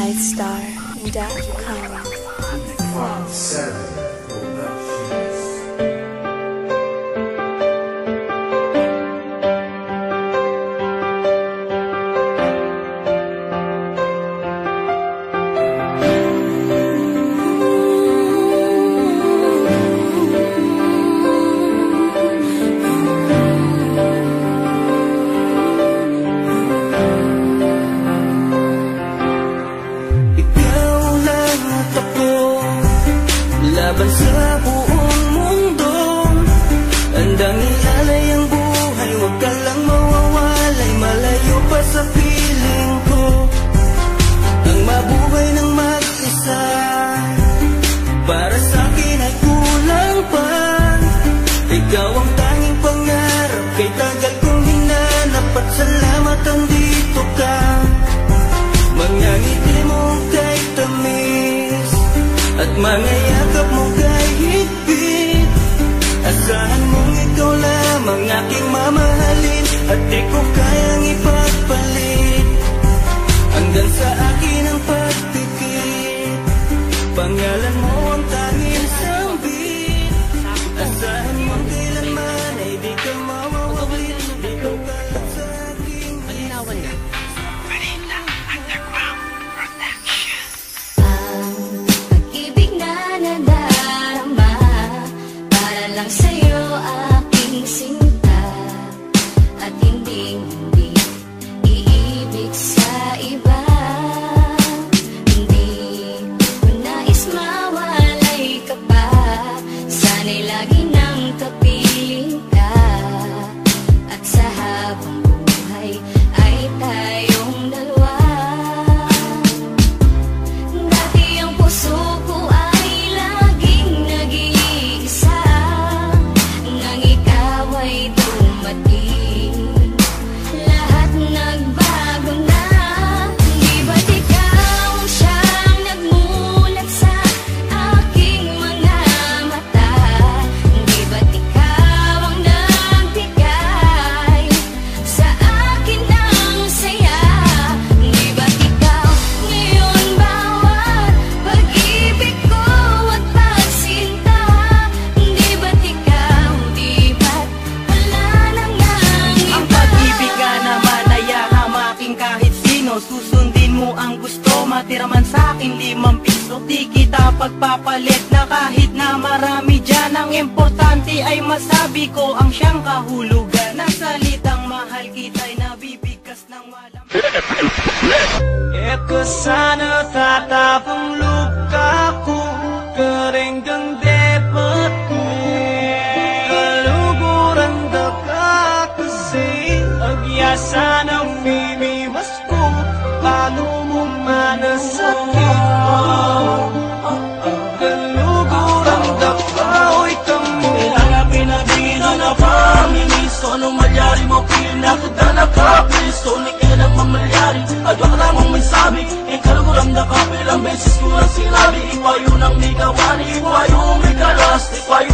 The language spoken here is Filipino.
brightstar.com. Laban sa buong mundo, handang ialay ang buhay. Huwag ka lang mawawalay, malayo pa sa piling ko. Ang mabuhay ng mag-isa, para sa akin ay kulang pa. Ikaw ang tanging pangarap, kay tagal kong hinanap. At salamat andito ka, mga ngiti mo kay tamis, at mga yakap mo kay higpit. Asahan mong ikaw lamang aking mamahalin, at di ko kayang ipagpalit. Hanggang sa akin ang pagpipit, pangalan mo ang tanging sambit. Asahan mong kailanman ay di ka mawawaglit. Di ko kalat sa aking malinawan nga. Lang sa'yo aking sinta, at hindi iibig sa iba. Hindi ko nais mawalay ka pa, sana'y lagi nang kapiling ka. At sa habang buhay ay tayong dalawa. Dati ang puso ko ay laging nag-iisa, ay dumating, lahat nagbago na. Di ba't ikaw siyang nagmulat sa aking mga mata? Di ba't ikaw ang nagbigay sa akin ng saya? Di ba't ikaw ngayon bawat pag-ibig ko at pagsinta? Di ba't ikaw, di ba't ang pag-ibig ka naman ay hamaking kahit sino. Susundin mo ang gusto, matira man sa'kin 5 piso. Di kita pagpapalit na kahit na marami dyan. Ang importante ay masabi ko ang siyang kahulugan. Ng salitang mahal kita'y nabibigkas ng walang Eko sana tatapang luka ko, karenggang dapat ko. Sana mimimas ko, paano mo manasakit mo? Kaluguran dapaoy kamo, kailangan pinabino na pamimiso. Anong malyari mo, pinakita na kapiso. Ni kailang mamalyari, agwak na mong may sabi. Ang kaluguran da ka, ilang beses ko ang sinabi. Ikwayo ng may gawani, ikwayo may kalas, ikwayo